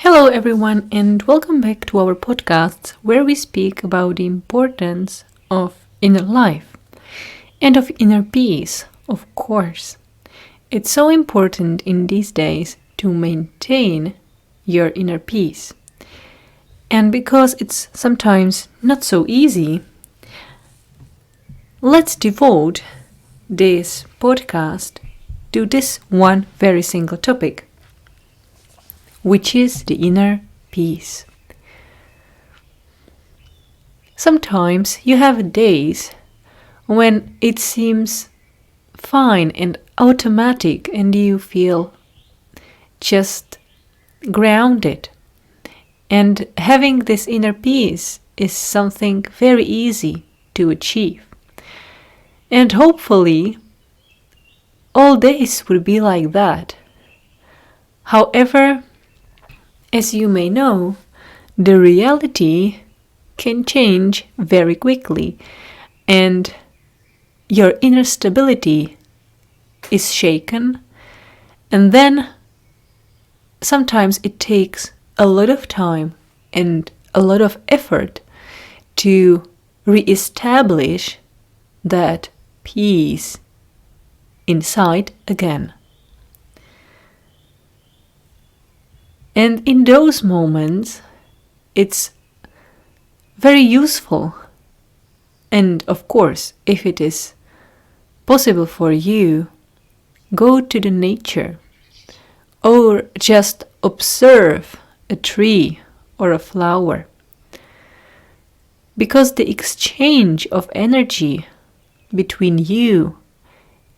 Hello, everyone, and welcome back to our podcast where we speak about the importance of inner life and of inner peace, of course. It's so important in these days to maintain your inner peace. And because it's sometimes not so easy, let's devote this podcast to this one very single topic, which is the inner peace. Sometimes you have days when it seems fine and automatic and you feel just grounded. And having this inner peace is something very easy to achieve. And hopefully, all days will be like that. However, as you may know, the reality can change very quickly, and your inner stability is shaken, and then sometimes it takes a lot of time and a lot of effort to re-establish that peace inside again. And in those moments, it's very useful. And of course, if it is possible for you, go to the nature or just observe a tree or a flower. Because the exchange of energy between you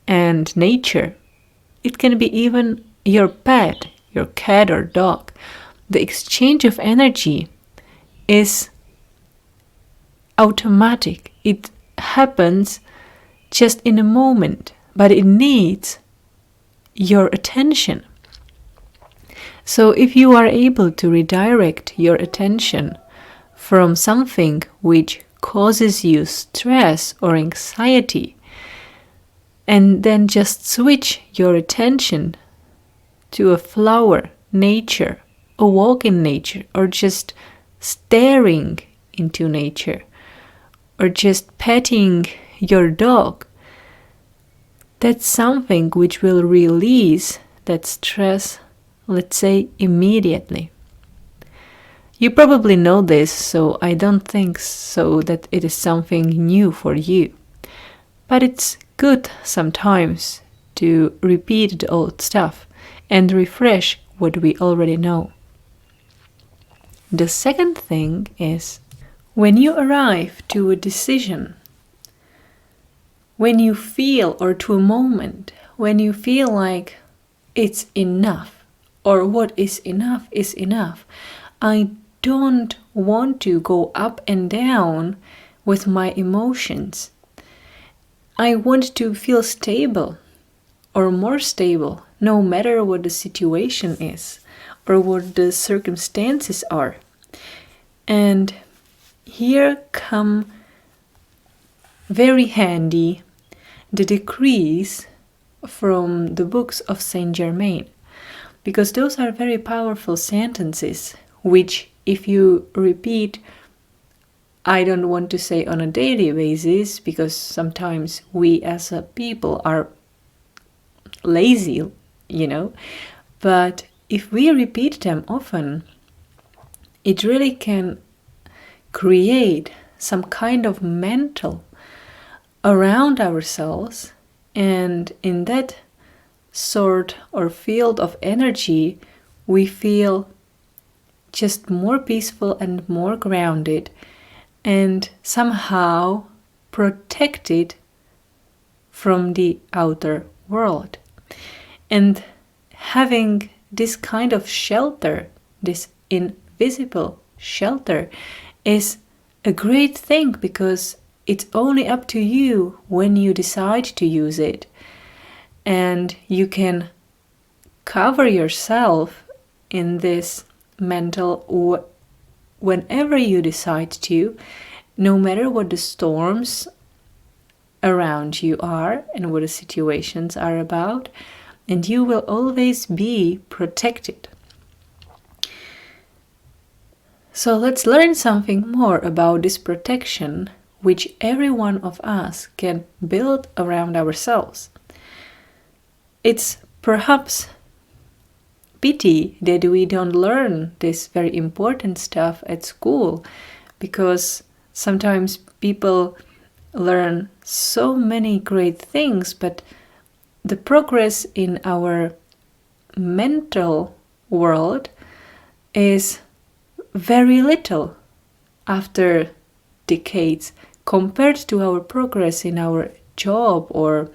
and nature, it can be even your pet, your cat or dog. The exchange of energy is automatic. It happens just in a moment, but it needs your attention. So if you are able to redirect your attention from something which causes you stress or anxiety, and then just switch your attention to a flower, nature, a walk in nature, or just staring into nature, or just petting your dog, that's something which will release that stress, let's say, immediately. You probably know this, so I don't think so that it is something new for you. But it's good sometimes to repeat the old stuff and refresh what we already know. The second thing is when you arrive to a decision, when you feel, or to a moment, when you feel like it's enough, or what is enough. I don't want to go up and down with my emotions. I want to feel stable or more stable, no matter what the situation is or what the circumstances are. And here come very handy the decrees from the books of Saint Germain, because those are very powerful sentences which, if you repeat, I don't want to say on a daily basis, because sometimes we as a people are lazy, but if we repeat them often, it really can create some kind of mental around ourselves, and in that sort or field of energy we feel just more peaceful and more grounded and somehow protected from the outer world. And having this kind of shelter, this invisible shelter, is a great thing, because it's only up to you when you decide to use it. And you can cover yourself in this mental whenever you decide to, no matter what the storms around you are and what the situations are about, and you will always be protected. So let's learn something more about this protection which every one of us can build around ourselves. It's perhaps pity that we don't learn this very important stuff at school, because sometimes people learn so many great things, but the progress in our mental world is very little after decades compared to our progress in our job or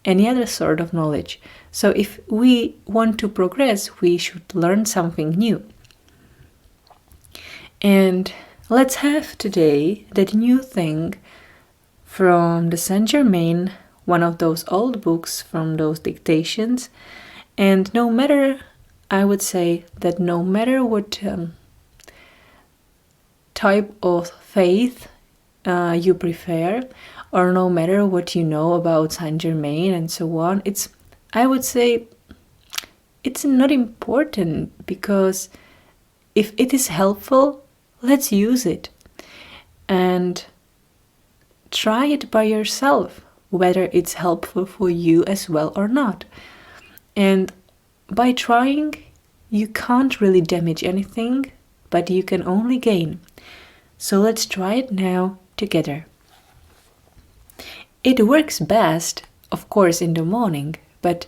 any other sort of knowledge. So if we want to progress, we should learn something new. And let's have today that new thing from the Saint Germain, one of those old books from those dictations. And no matter, I would say that no matter what type of faith you prefer, or no matter what you know about Saint Germain and so on, I would say it's not important, because if it is helpful, let's use it and try it by yourself, whether it's helpful for you as well or not. And by trying, you can't really damage anything, but you can only gain. So let's try it now together. It works best, of course, in the morning, but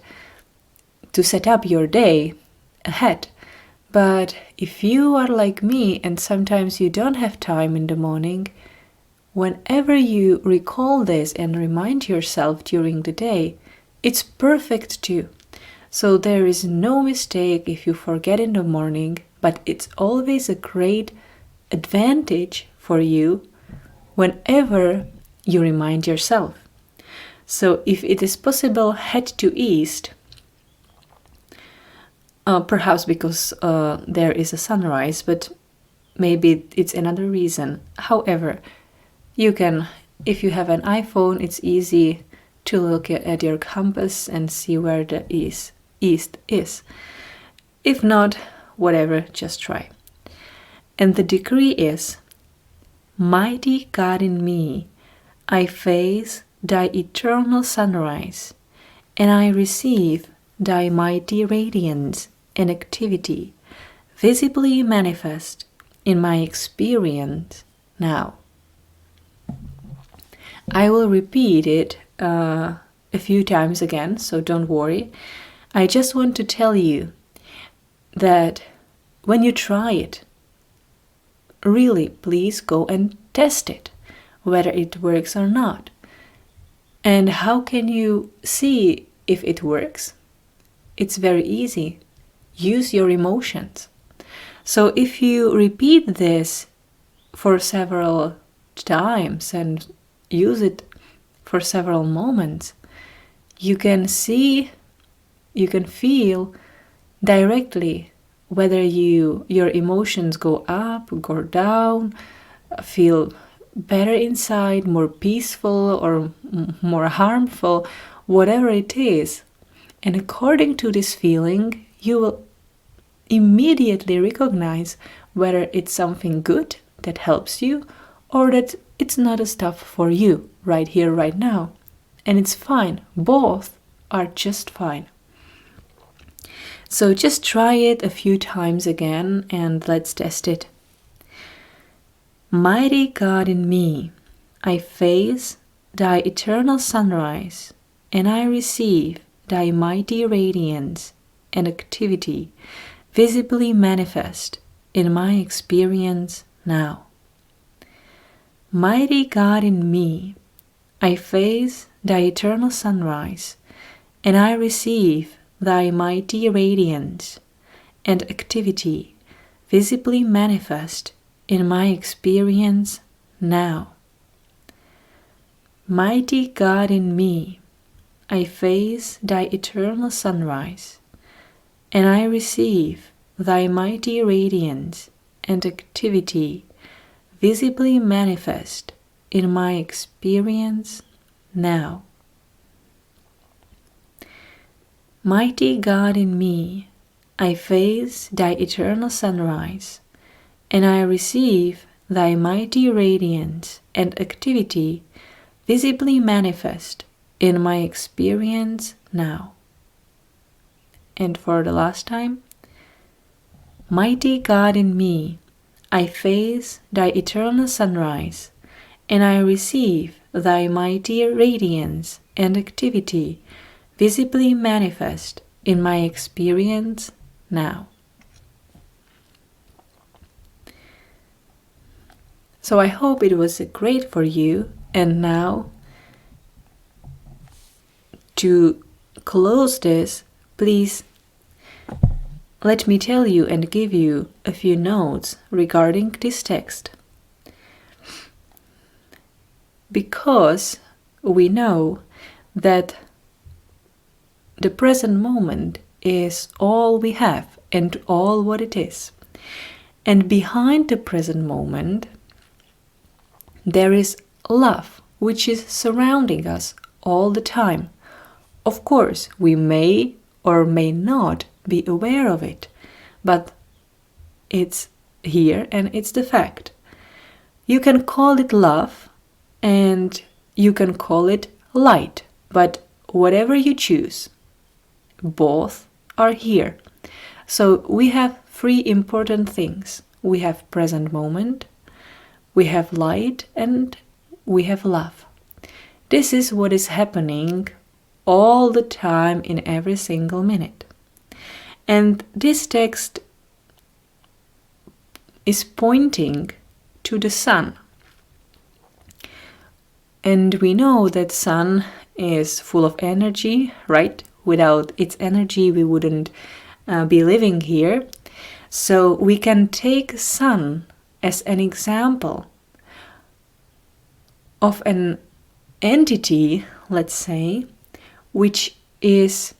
to set up your day ahead. But if you are like me and sometimes you don't have time in the morning, whenever you recall this and remind yourself during the day, it's perfect too. So there is no mistake if you forget in the morning, but it's always a great advantage for you whenever you remind yourself. So if it is possible, head to east, perhaps because there is a sunrise, but maybe it's another reason. However, you can, if you have an iPhone, it's easy to look at your compass and see where the east is. If not, whatever, just try. And the decree is, mighty God in me, I face thy eternal sunrise, and I receive thy mighty radiance and activity, visibly manifest in my experience now. I will repeat it a few times again, so don't worry. I just want to tell you that when you try it, really, please go and test it, whether it works or not. And how can you see if it works? It's very easy. Use your emotions. So if you repeat this for several times and use it for several moments, you can see, you can feel directly whether your emotions go up, go down, feel better inside, more peaceful or more harmful, whatever it is. And according to this feeling, you will immediately recognize whether it's something good that helps you or that it's not a stuff for you right here, right now. And it's fine. Both are just fine. So just try it a few times again and let's test it. Mighty God in me, I face thy eternal sunrise, and I receive thy mighty radiance and activity visibly manifest in my experience now. Mighty God in me, I face thy eternal sunrise, and I receive thy mighty radiance and activity visibly manifest in my experience now. Mighty God in me, I face thy eternal sunrise, and I receive thy mighty radiance and activity visibly manifest in my experience now. Mighty God in me, I face thy eternal sunrise, and I receive thy mighty radiance and activity visibly manifest in my experience now. And for the last time, mighty God in me, I face thy eternal sunrise, and I receive thy mighty radiance and activity visibly manifest in my experience now. So I hope it was great for you. And now, to close this, please let me tell you and give you a few notes regarding this text. Because we know that the present moment is all we have and all what it is. And behind the present moment, there is love, which is surrounding us all the time. Of course, we may or may not be aware of it, but it's here and it's the fact. You can call it love and you can call it light, but whatever you choose, both are here. So we have three important things. We have present moment, we have light, and we have love. This is what is happening all the time in every single minute. And this text is pointing to the sun. And we know that sun is full of energy, right? Without its energy, we wouldn't be living here. So we can take sun as an example of an entity, let's say, which is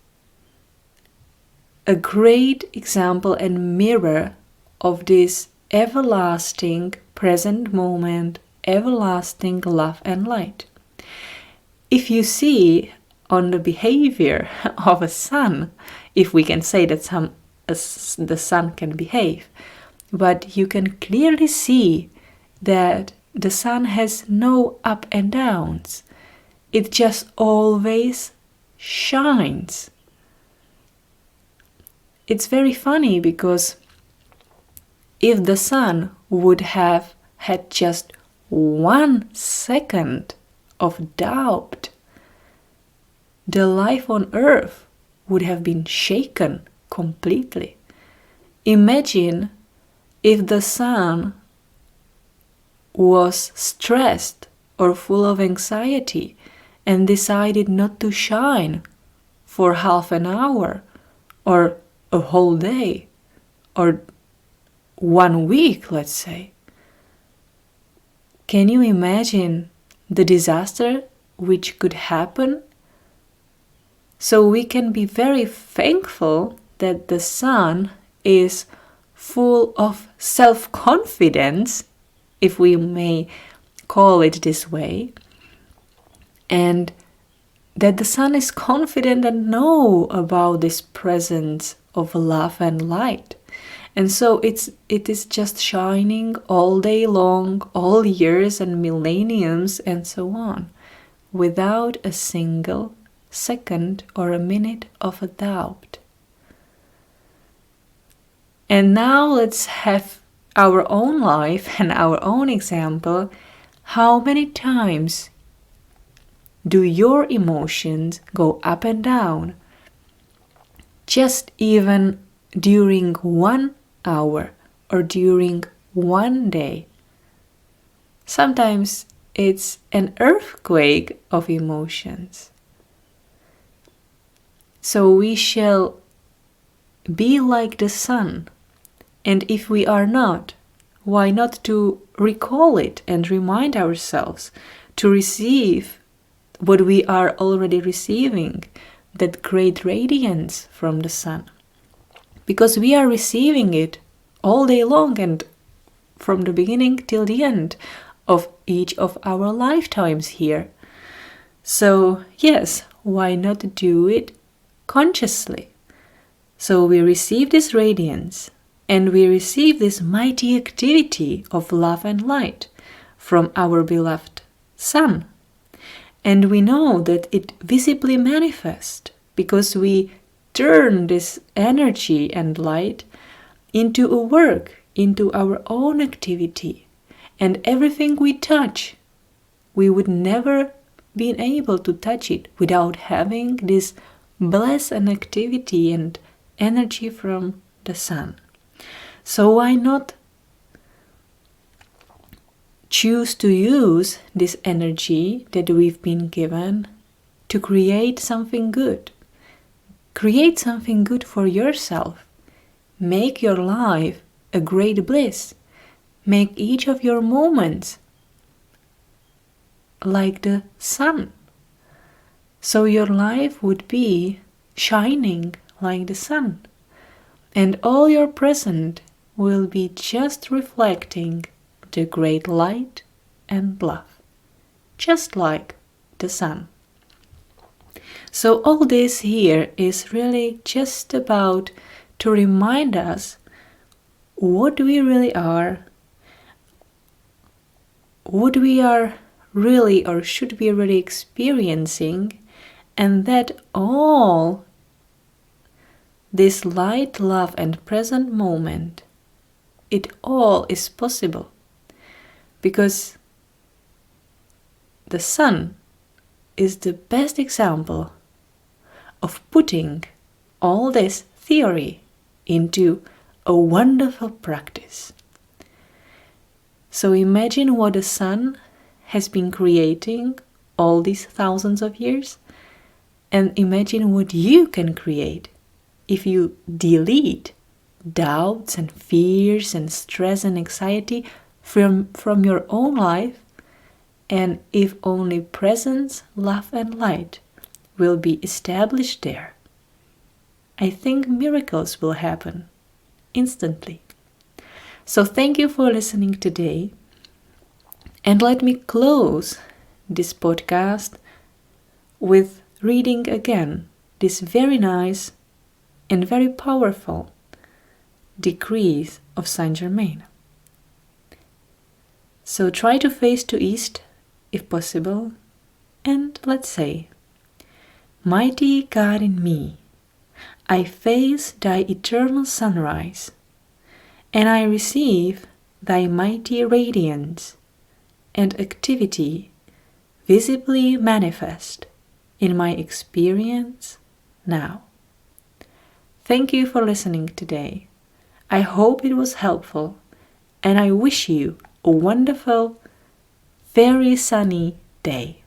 a great example and mirror of this everlasting present moment, everlasting love and light. If you see on the behavior of a sun, if we can say that the sun can behave, but you can clearly see that the sun has no up and downs. It just always shines. It's very funny because if the sun would have had just 1 second of doubt, the life on earth would have been shaken completely. Imagine if the sun was stressed or full of anxiety and decided not to shine for half an hour or a whole day or 1 week, let's say. Can you imagine the disaster which could happen? So we can be very thankful that the sun is full of self-confidence, if we may call it this way, and that the sun is confident and know about this presence of love and light. And so it is just shining all day long, all years and millenniums and so on, without a single second or a minute of a doubt. And now let's have our own life and our own example. How many times do your emotions go up and down? Just even during 1 hour or during 1 day. Sometimes it's an earthquake of emotions. So we shall be like the sun. And if we are not, why not to recall it and remind ourselves to receive what we are already receiving, that great radiance from the sun. Because we are receiving it all day long and from the beginning till the end of each of our lifetimes here. So yes, why not do it consciously? So we receive this radiance And we receive this mighty activity of love and light from our beloved Sun. And we know that it visibly manifests because we turn this energy and light into a work, into our own activity. And everything we touch, we would never be able to touch it without having this bless and activity and energy from the Sun. So why not choose to use this energy that we've been given to create something good? Create something good for yourself. Make your life a great bliss. Make each of your moments like the sun. So your life would be shining like the sun. And all your present will be just reflecting the great light and love, just like the sun. So all this here is really just about to remind us what we really are, what we are really or should be really experiencing, and that all this light, love, and present moment, it all is possible because the sun is the best example of putting all this theory into a wonderful practice. So imagine what the sun has been creating all these thousands of years, and imagine what you can create if you delete doubts and fears and stress and anxiety from your own life, and if only presence, love, and light will be established there. I think miracles will happen instantly. So thank you for listening today. And let me close this podcast with reading again this very nice and very powerful decrees of Saint Germain. So try to face to east if possible, and let's say, Mighty God in me, I face thy eternal sunrise, and I receive thy mighty radiance and activity visibly manifest in my experience now. Thank you for listening today. I hope it was helpful, and I wish you a wonderful, very sunny day.